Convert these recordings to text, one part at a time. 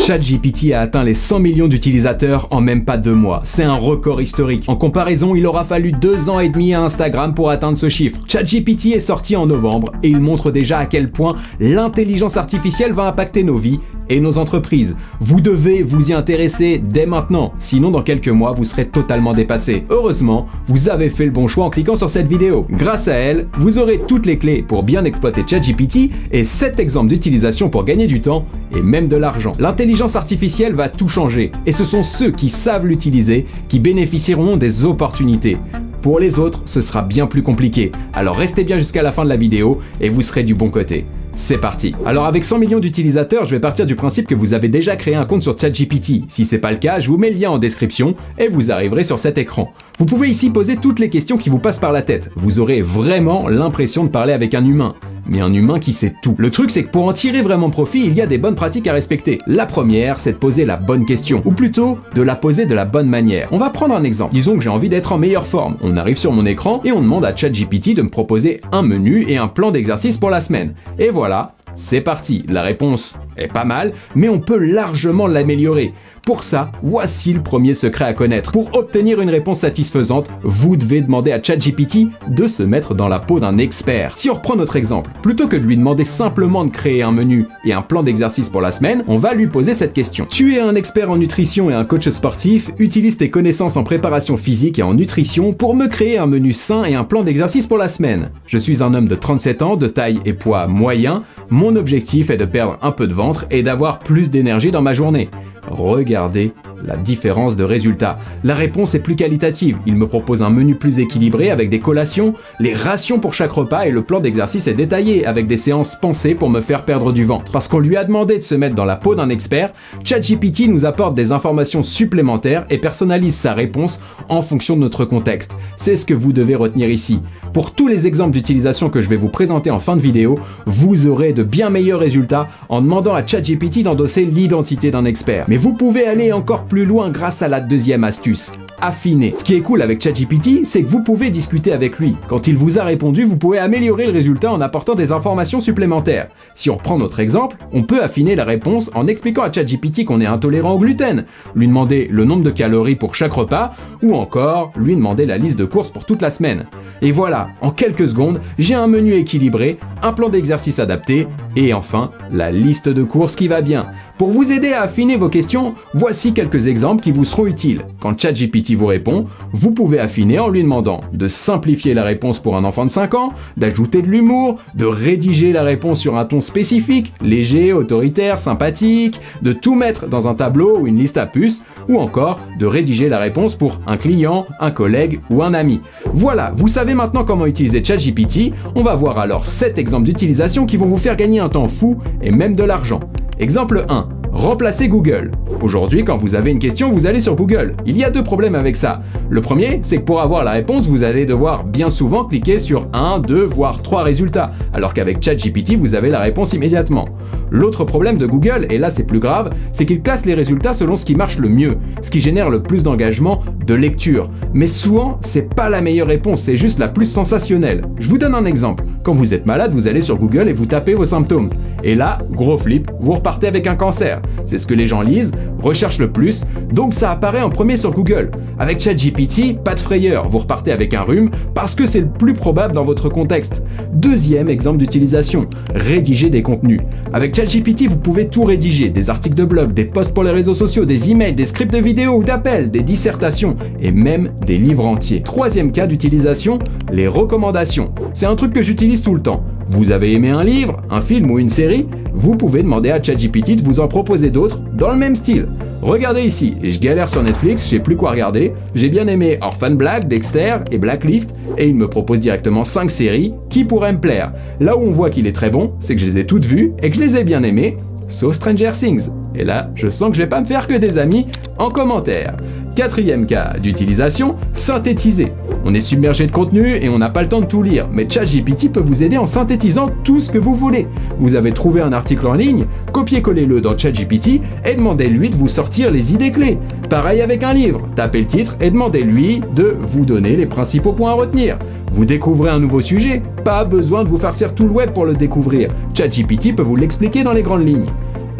ChatGPT a atteint les 100 millions d'utilisateurs en même pas 2 mois. C'est un record historique. En comparaison, il aura fallu 2 ans et demi à Instagram pour atteindre ce chiffre. ChatGPT est sorti en novembre et il montre déjà à quel point l'intelligence artificielle va impacter nos vies et nos entreprises. Vous devez vous y intéresser dès maintenant, sinon dans quelques mois vous serez totalement dépassé. Heureusement, vous avez fait le bon choix en cliquant sur cette vidéo. Grâce à elle, vous aurez toutes les clés pour bien exploiter ChatGPT et 7 exemples d'utilisation pour gagner du temps et même de l'argent. L'intelligence artificielle va tout changer et ce sont ceux qui savent l'utiliser qui bénéficieront des opportunités. Pour les autres, ce sera bien plus compliqué. Alors restez bien jusqu'à la fin de la vidéo et vous serez du bon côté. C'est parti. Alors avec 100 millions d'utilisateurs, je vais partir du principe que vous avez déjà créé un compte sur ChatGPT. Si c'est pas le cas, je vous mets le lien en description et vous arriverez sur cet écran. Vous pouvez ici poser toutes les questions qui vous passent par la tête. Vous aurez vraiment l'impression de parler avec un humain. Mais un humain qui sait tout. Le truc, c'est que pour en tirer vraiment profit, il y a des bonnes pratiques à respecter. La première, c'est de poser la bonne question. Ou plutôt, de la poser de la bonne manière. On va prendre un exemple. Disons que j'ai envie d'être en meilleure forme. On arrive sur mon écran et on demande à ChatGPT de me proposer un menu et un plan d'exercice pour la semaine. Et voilà, c'est parti. La réponse est pas mal, mais on peut largement l'améliorer. Pour ça, voici le premier secret à connaître. Pour obtenir une réponse satisfaisante, vous devez demander à ChatGPT de se mettre dans la peau d'un expert. Si on reprend notre exemple, plutôt que de lui demander simplement de créer un menu et un plan d'exercice pour la semaine, on va lui poser cette question. Tu es un expert en nutrition et un coach sportif, utilise tes connaissances en préparation physique et en nutrition pour me créer un menu sain et un plan d'exercice pour la semaine. Je suis un homme de 37 ans, de taille et poids moyen. Mon objectif est de perdre un peu de ventre et d'avoir plus d'énergie dans ma journée. Regardez la différence de résultats. La réponse est plus qualitative. Il me propose un menu plus équilibré avec des collations, les rations pour chaque repas et le plan d'exercice est détaillé avec des séances pensées pour me faire perdre du ventre. Parce qu'on lui a demandé de se mettre dans la peau d'un expert, ChatGPT nous apporte des informations supplémentaires et personnalise sa réponse en fonction de notre contexte. C'est ce que vous devez retenir ici. Pour tous les exemples d'utilisation que je vais vous présenter en fin de vidéo, vous aurez de bien meilleurs résultats en demandant à ChatGPT d'endosser l'identité d'un expert. Mais vous pouvez aller encore plus loin grâce à la deuxième astuce. Affiner. Ce qui est cool avec ChatGPT, c'est que vous pouvez discuter avec lui. Quand il vous a répondu, vous pouvez améliorer le résultat en apportant des informations supplémentaires. Si on reprend notre exemple, on peut affiner la réponse en expliquant à ChatGPT qu'on est intolérant au gluten, lui demander le nombre de calories pour chaque repas, ou encore lui demander la liste de courses pour toute la semaine. Et voilà, en quelques secondes, j'ai un menu équilibré, un plan d'exercice adapté, et enfin, la liste de courses qui va bien. Pour vous aider à affiner vos questions, voici quelques exemples qui vous seront utiles. Quand ChatGPT vous répond, vous pouvez affiner en lui demandant de simplifier la réponse pour un enfant de 5 ans, d'ajouter de l'humour, de rédiger la réponse sur un ton spécifique, léger, autoritaire, sympathique, de tout mettre dans un tableau ou une liste à puces, ou encore de rédiger la réponse pour un client, un collègue ou un ami. Voilà, vous savez maintenant comment utiliser ChatGPT. On va voir alors 7 exemples d'utilisation qui vont vous faire gagner un temps fou et même de l'argent. Exemple 1. Remplacer Google. Aujourd'hui, quand vous avez une question, vous allez sur Google. Il y a 2 problèmes avec ça. Le premier, c'est que pour avoir la réponse, vous allez devoir bien souvent cliquer sur 1, 2, voire 3 résultats, alors qu'avec ChatGPT, vous avez la réponse immédiatement. L'autre problème de Google, et là c'est plus grave, c'est qu'il classe les résultats selon ce qui marche le mieux, ce qui génère le plus d'engagement de lecture. Mais souvent, c'est pas la meilleure réponse, c'est juste la plus sensationnelle. Je vous donne un exemple. Quand vous êtes malade, vous allez sur Google et vous tapez vos symptômes. Et là, gros flip, vous repartez avec un cancer. C'est ce que les gens lisent, recherchent le plus, donc ça apparaît en premier sur Google. Avec ChatGPT, pas de frayeur, vous repartez avec un rhume parce que c'est le plus probable dans votre contexte. Deuxième exemple d'utilisation, rédiger des contenus. Avec ChatGPT, vous pouvez tout rédiger, des articles de blog, des posts pour les réseaux sociaux, des emails, des scripts de vidéos ou d'appels, des dissertations et même des livres entiers. Troisième cas d'utilisation, les recommandations. C'est un truc que j'utilise tout le temps. Vous avez aimé un livre, un film ou une série, vous pouvez demander à ChatGPT de vous en proposer d'autres dans le même style. Regardez ici, je galère sur Netflix, je sais plus quoi regarder, j'ai bien aimé Orphan Black, Dexter et Blacklist, et il me propose directement 5 séries qui pourraient me plaire. Là où on voit qu'il est très bon, c'est que je les ai toutes vues et que je les ai bien aimées, sauf Stranger Things. Et là, je sens que je vais pas me faire que des amis en commentaire. Quatrième cas d'utilisation, synthétiser. On est submergé de contenu et on n'a pas le temps de tout lire, mais ChatGPT peut vous aider en synthétisant tout ce que vous voulez. Vous avez trouvé un article en ligne, copiez-collez-le dans ChatGPT et demandez-lui de vous sortir les idées clés. Pareil avec un livre, tapez le titre et demandez-lui de vous donner les principaux points à retenir. Vous découvrez un nouveau sujet, pas besoin de vous farcir tout le web pour le découvrir. ChatGPT peut vous l'expliquer dans les grandes lignes.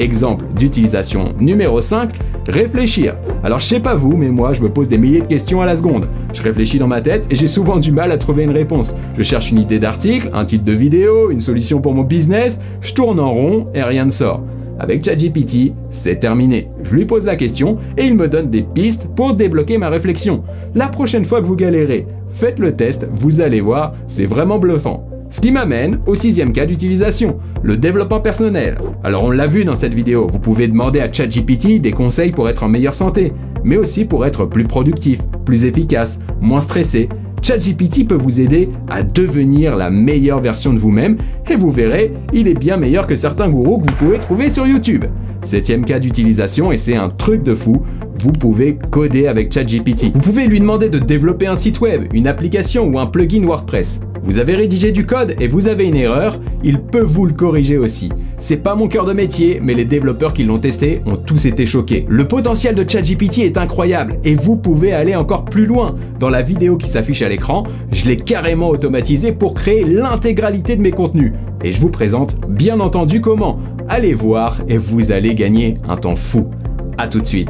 Exemple d'utilisation numéro 5, réfléchir. Alors je sais pas vous, mais moi je me pose des milliers de questions à la seconde. Je réfléchis dans ma tête et j'ai souvent du mal à trouver une réponse. Je cherche une idée d'article, un titre de vidéo, une solution pour mon business, je tourne en rond et rien ne sort. Avec ChatGPT, c'est terminé. Je lui pose la question et il me donne des pistes pour débloquer ma réflexion. La prochaine fois que vous galérez, faites le test, vous allez voir, c'est vraiment bluffant. Ce qui m'amène au 6e cas d'utilisation, le développement personnel. Alors on l'a vu dans cette vidéo, vous pouvez demander à ChatGPT des conseils pour être en meilleure santé, mais aussi pour être plus productif, plus efficace, moins stressé. ChatGPT peut vous aider à devenir la meilleure version de vous-même et vous verrez, il est bien meilleur que certains gourous que vous pouvez trouver sur YouTube. 7e cas d'utilisation et c'est un truc de fou, vous pouvez coder avec ChatGPT. Vous pouvez lui demander de développer un site web, une application ou un plugin WordPress. Vous avez rédigé du code et vous avez une erreur, il peut vous le corriger aussi. C'est pas mon cœur de métier, mais les développeurs qui l'ont testé ont tous été choqués. Le potentiel de ChatGPT est incroyable et vous pouvez aller encore plus loin. Dans la vidéo qui s'affiche à l'écran, je l'ai carrément automatisé pour créer l'intégralité de mes contenus. Et je vous présente bien entendu comment. Allez voir et vous allez gagner un temps fou. À tout de suite.